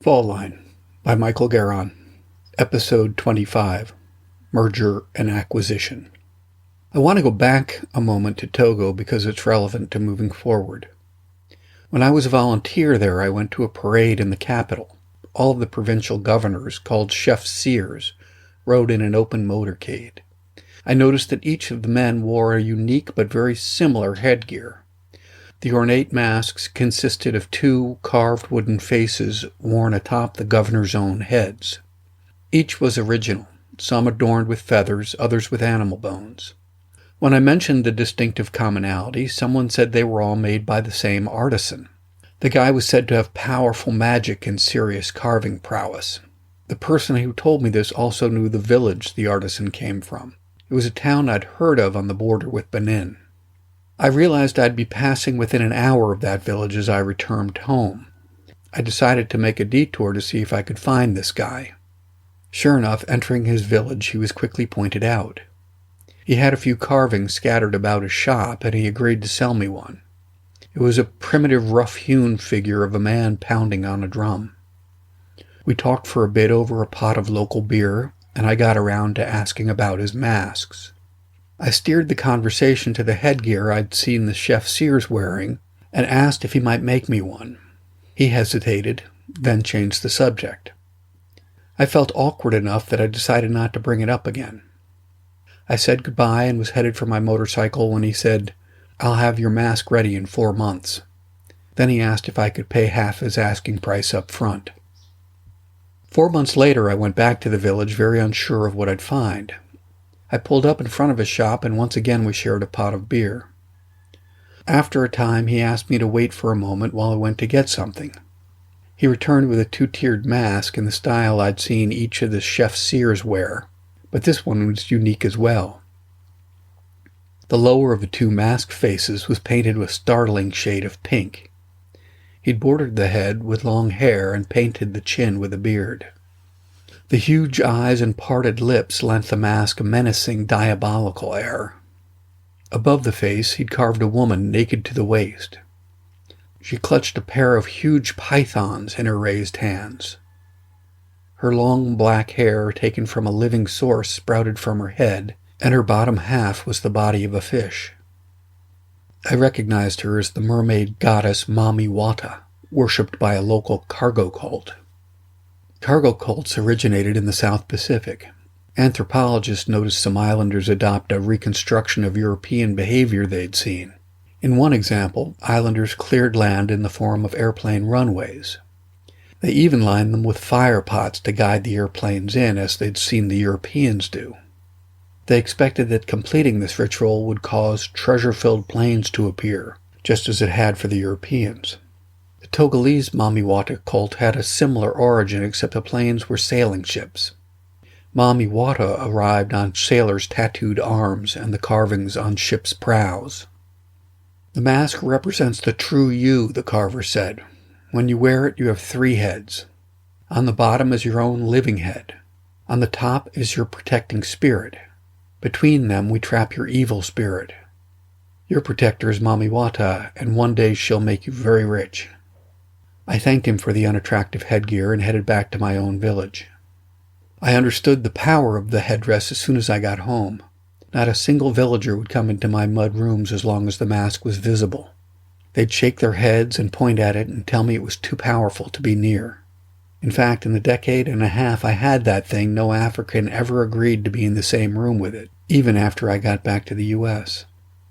Fall Line by Michael Garon, Episode 25, Merger and Acquisition. I want to go back a moment to Togo because it's relevant to moving forward. When I was a volunteer there, I went to a parade in the capital. All of the provincial governors, called chefs-seers, rode in an open motorcade. I noticed that each of the men wore a unique but very similar headgear. The ornate masks consisted of two carved wooden faces worn atop the governor's own heads. Each was original, some adorned with feathers, others with animal bones. When I mentioned the distinctive commonality, someone said they were all made by the same artisan. The guy was said to have powerful magic and serious carving prowess. The person who told me this also knew the village the artisan came from. It was a town I'd heard of on the border with Benin. I realized I'd be passing within an hour of that village as I returned home. I decided to make a detour to see if I could find this guy. Sure enough, entering his village, he was quickly pointed out. He had a few carvings scattered about his shop, and he agreed to sell me one. It was a primitive, rough-hewn figure of a man pounding on a drum. We talked for a bit over a pot of local beer, and I got around to asking about his masks. I steered the conversation to the headgear I'd seen the chef-seers wearing and asked if he might make me one. He hesitated, then changed the subject. I felt awkward enough that I decided not to bring it up again. I said goodbye and was headed for my motorcycle when he said, "I'll have your mask ready in 4 months." Then he asked if I could pay half his asking price up front. 4 months later, I went back to the village, very unsure of what I'd find. I pulled up in front of his shop, and once again we shared a pot of beer. After a time, he asked me to wait for a moment while I went to get something. He returned with a 2-tiered mask in the style I'd seen each of the chef-seers wear, but this one was unique as well. The lower of the two mask faces was painted with a startling shade of pink. He'd bordered the head with long hair and painted the chin with a beard. The huge eyes and parted lips lent the mask a menacing, diabolical air. Above the face, he'd carved a woman naked to the waist. She clutched a pair of huge pythons in her raised hands. Her long black hair, taken from a living source, sprouted from her head, and her bottom half was the body of a fish. I recognized her as the mermaid goddess Mami Wata, worshipped by a local cargo cult. Cargo cults originated in the South Pacific. Anthropologists noticed some islanders adopt a reconstruction of European behavior they'd seen. In one example, islanders cleared land in the form of airplane runways. They even lined them with fire pots to guide the airplanes in, as they'd seen the Europeans do. They expected that completing this ritual would cause treasure-filled planes to appear, just as it had for the Europeans. The Togolese Mamiwata cult had a similar origin, except the planes were sailing ships. Mamiwata arrived on sailors' tattooed arms and the carvings on ships' prows. "The mask represents the true you," the carver said. "When you wear it, you have 3 heads. On the bottom is your own living head. On the top is your protecting spirit. Between them we trap your evil spirit. Your protector is Mamiwata, and one day she'll make you very rich." I thanked him for the unattractive headgear and headed back to my own village. I understood the power of the headdress as soon as I got home. Not a single villager would come into my mud rooms as long as the mask was visible. They'd shake their heads and point at it and tell me it was too powerful to be near. In fact, in the decade and a half I had that thing, no African ever agreed to be in the same room with it, even after I got back to the U.S.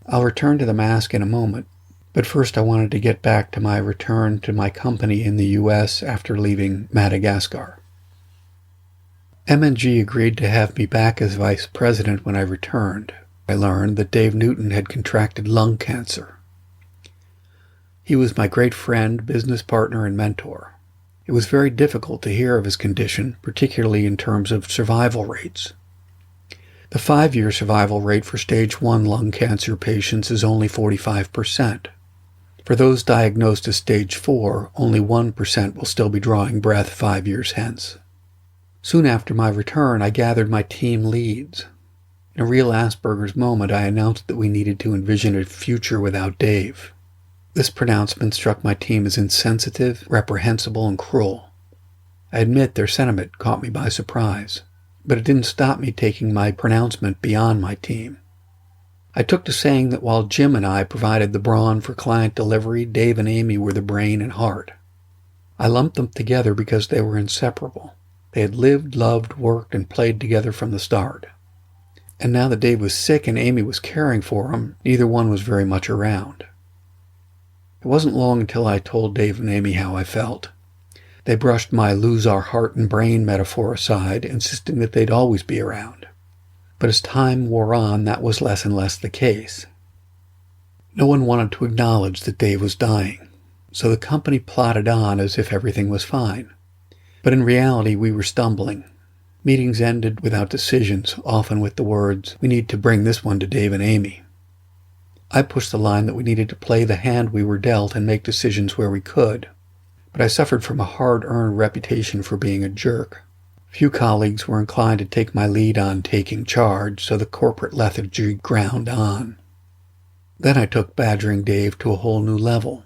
I'll return to the mask in a moment, but first I wanted to get back to my return to my company in the U.S. after leaving Madagascar. M&G agreed to have me back as vice president when I returned. I learned that Dave Newton had contracted lung cancer. He was my great friend, business partner, and mentor. It was very difficult to hear of his condition, particularly in terms of survival rates. The 5-year survival rate for stage 1 lung cancer patients is only 45%. For those diagnosed as stage 4, only 1% will still be drawing breath 5 years hence. Soon after my return, I gathered my team leads. In a real Asperger's moment, I announced that we needed to envision a future without Dave. This pronouncement struck my team as insensitive, reprehensible, and cruel. I admit their sentiment caught me by surprise, but it didn't stop me taking my pronouncement beyond my team. I took to saying that while Jim and I provided the brawn for client delivery, Dave and Amy were the brain and heart. I lumped them together because they were inseparable. They had lived, loved, worked, and played together from the start. And now that Dave was sick and Amy was caring for him, neither one was very much around. It wasn't long until I told Dave and Amy how I felt. They brushed my lose our heart and brain metaphor aside, insisting that they'd always be around. But as time wore on, that was less and less the case. No one wanted to acknowledge that Dave was dying, so the company plodded on as if everything was fine. But in reality, we were stumbling. Meetings ended without decisions, often with the words, "We need to bring this one to Dave and Amy." I pushed the line that we needed to play the hand we were dealt and make decisions where we could. But I suffered from a hard-earned reputation for being a jerk. Few colleagues were inclined to take my lead on taking charge, so the corporate lethargy ground on. Then I took badgering Dave to a whole new level.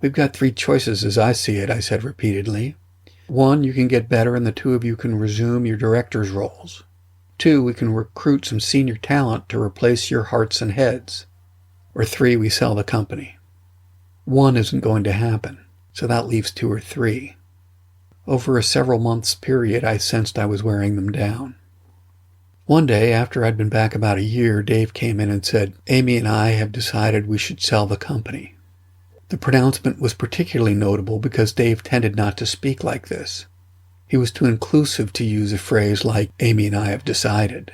"We've got 3 choices as I see it," I said repeatedly. 1, you can get better and the 2 of you can resume your director's roles. 2, we can recruit some senior talent to replace your hearts and heads. Or 3, we sell the company. 1 isn't going to happen, so that leaves 2 or 3. Over a several months period, I sensed I was wearing them down. One day, after I'd been back about a year, Dave came in and said, "Amy and I have decided we should sell the company." The pronouncement was particularly notable because Dave tended not to speak like this. He was too inclusive to use a phrase like, "Amy and I have decided."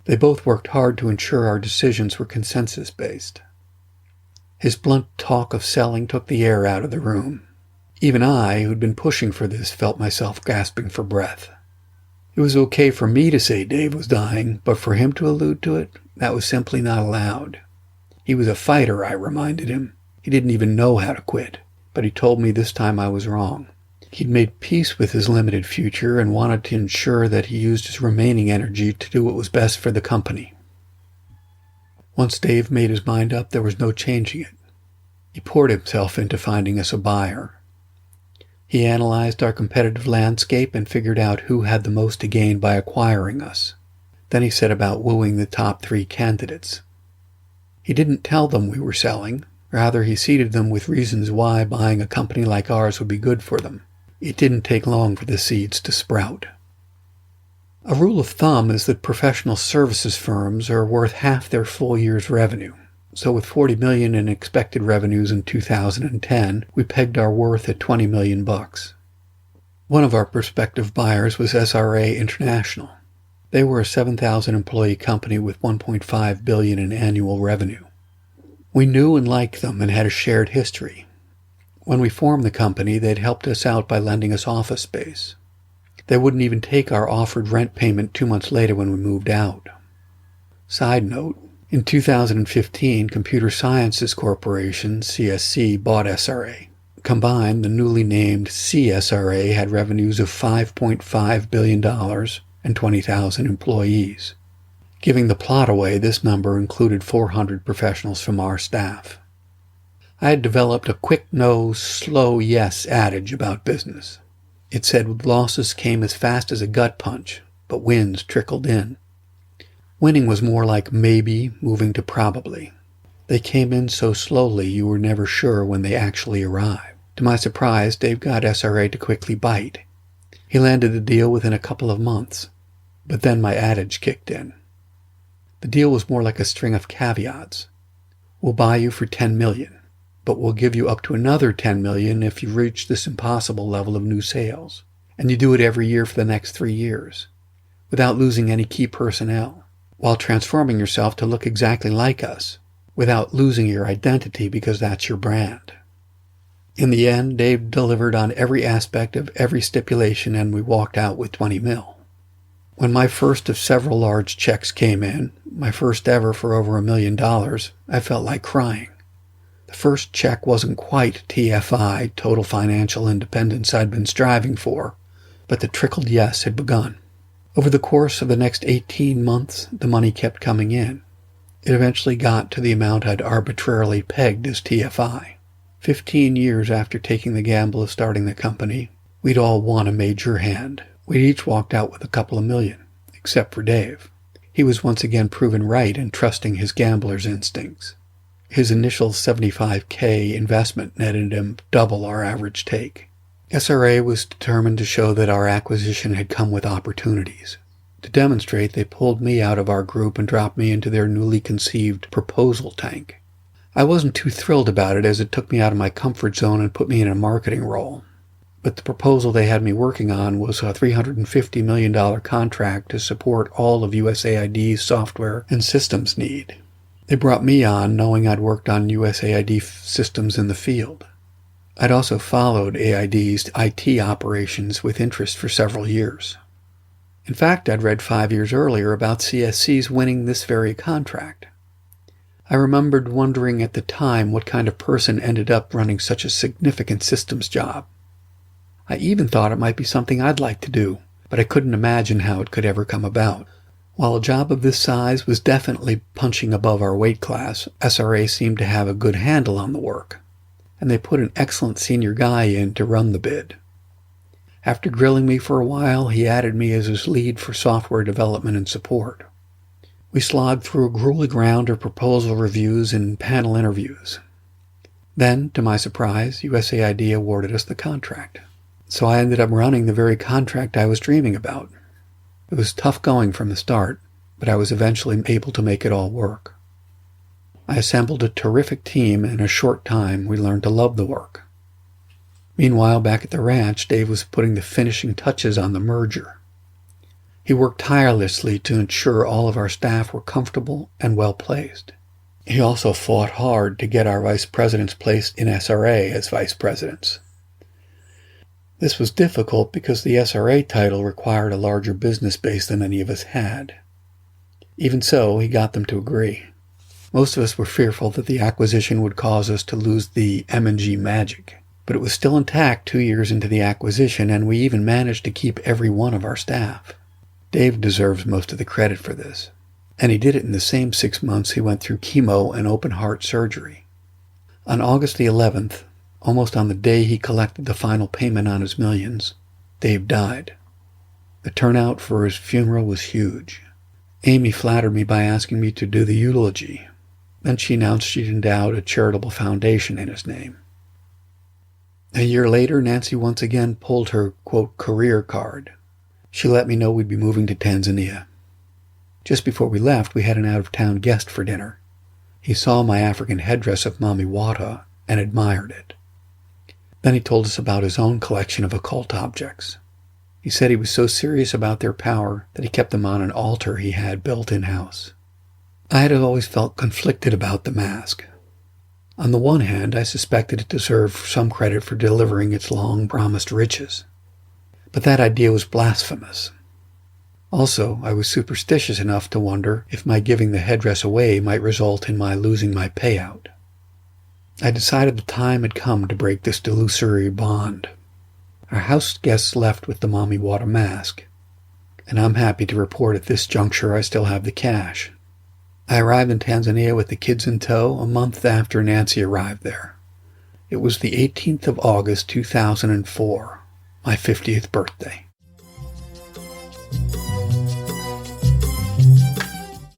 They both worked hard to ensure our decisions were consensus-based. His blunt talk of selling took the air out of the room. Even I, who'd been pushing for this, felt myself gasping for breath. It was okay for me to say Dave was dying, but for him to allude to it, that was simply not allowed. He was a fighter, I reminded him. He didn't even know how to quit, but he told me this time I was wrong. He'd made peace with his limited future and wanted to ensure that he used his remaining energy to do what was best for the company. Once Dave made his mind up, there was no changing it. He poured himself into finding us a buyer. He analyzed our competitive landscape and figured out who had the most to gain by acquiring us. Then he set about wooing the top 3 candidates. He didn't tell them we were selling. Rather, he seeded them with reasons why buying a company like ours would be good for them. It didn't take long for the seeds to sprout. A rule of thumb is that professional services firms are worth half their full year's revenue. So with $40 million in expected revenues in 2010, we pegged our worth at $20 million. One of our prospective buyers was SRA International. They were a 7,000-employee company with $1.5 billion in annual revenue. We knew and liked them and had a shared history. When we formed the company, they'd helped us out by lending us office space. They wouldn't even take our offered rent payment 2 months later when we moved out. Side note, in 2015, Computer Sciences Corporation, CSC, bought SRA. Combined, the newly named CSRA had revenues of $5.5 billion and 20,000 employees. Giving the plot away, this number included 400 professionals from our staff. I had developed a quick no, slow yes adage about business. It said losses came as fast as a gut punch, but wins trickled in. Winning was more like maybe moving to probably. They came in so slowly you were never sure when they actually arrived. To my surprise, Dave got SRA to quickly bite. He landed the deal within a couple of months. But then my adage kicked in. The deal was more like a string of caveats. We'll buy you for $10 million, but we'll give you up to another $10 million if you reach this impossible level of new sales. And you do it every year for the next 3 years, without losing any key personnel, while transforming yourself to look exactly like us, without losing your identity because that's your brand. In the end, Dave delivered on every aspect of every stipulation and we walked out with 20 mil. When my first of several large checks came in, my first ever for over $1 million, I felt like crying. The first check wasn't quite TFI, total financial independence, I'd been striving for, but the trickled yes had begun. Over the course of the next 18 months, the money kept coming in. It eventually got to the amount I'd arbitrarily pegged as TFI. 15 years after taking the gamble of starting the company, We'd all won a major hand. We'd each walked out with a couple of million, except for Dave. He was once again proven right in trusting his gambler's instincts. His initial $75K investment netted him double our average take. SRA was determined to show that our acquisition had come with opportunities. To demonstrate, they pulled me out of our group and dropped me into their newly conceived proposal tank. I wasn't too thrilled about it, as it took me out of my comfort zone and put me in a marketing role. But the proposal they had me working on was a $350 million contract to support all of USAID's software and systems need. They brought me on knowing I'd worked on USAID systems in the field. I'd also followed AID's IT operations with interest for several years. In fact, I'd read 5 years earlier about CSC's winning this very contract. I remembered wondering at the time what kind of person ended up running such a significant systems job. I even thought it might be something I'd like to do, but I couldn't imagine how it could ever come about. While a job of this size was definitely punching above our weight class, SRA seemed to have a good handle on the work, and they put an excellent senior guy in to run the bid. After grilling me for a while, he added me as his lead for software development and support. We slogged through a grueling round of proposal reviews and panel interviews. Then, to my surprise, USAID awarded us the contract. So I ended up running the very contract I was dreaming about. It was tough going from the start, but I was eventually able to make it all work. I assembled a terrific team, and in a short time we learned to love the work. Meanwhile, back at the ranch, Dave was putting the finishing touches on the merger. He worked tirelessly to ensure all of our staff were comfortable and well-placed. He also fought hard to get our vice presidents placed in SRA as vice presidents. This was difficult because the SRA title required a larger business base than any of us had. Even so, he got them to agree. Most of us were fearful that the acquisition would cause us to lose the M&G magic, but it was still intact 2 years into the acquisition, and we even managed to keep every one of our staff. Dave deserves most of the credit for this, and he did it in the same 6 months he went through chemo and open-heart surgery. On August the 11th, almost on the day he collected the final payment on his millions, Dave died. The turnout for his funeral was huge. Amy flattered me by asking me to do the eulogy. Then she announced she'd endowed a charitable foundation in his name. A year later, Nancy once again pulled her, quote, career card. She let me know we'd be moving to Tanzania. Just before we left, we had an out-of-town guest for dinner. He saw my African headdress of mami wata and admired it. Then he told us about his own collection of occult objects. He said he was so serious about their power that he kept them on an altar he had built in-house. I had always felt conflicted about the mask. On the one hand, I suspected it deserved some credit for delivering its long-promised riches. But that idea was blasphemous. Also, I was superstitious enough to wonder if my giving the headdress away might result in my losing my payout. I decided the time had come to break this delusory bond. Our house guests left with the mami wata mask, and I'm happy to report at this juncture I still have the cash. I arrived in Tanzania with the kids in tow a month after Nancy arrived there. It was the 18th of August 2004, my 50th birthday.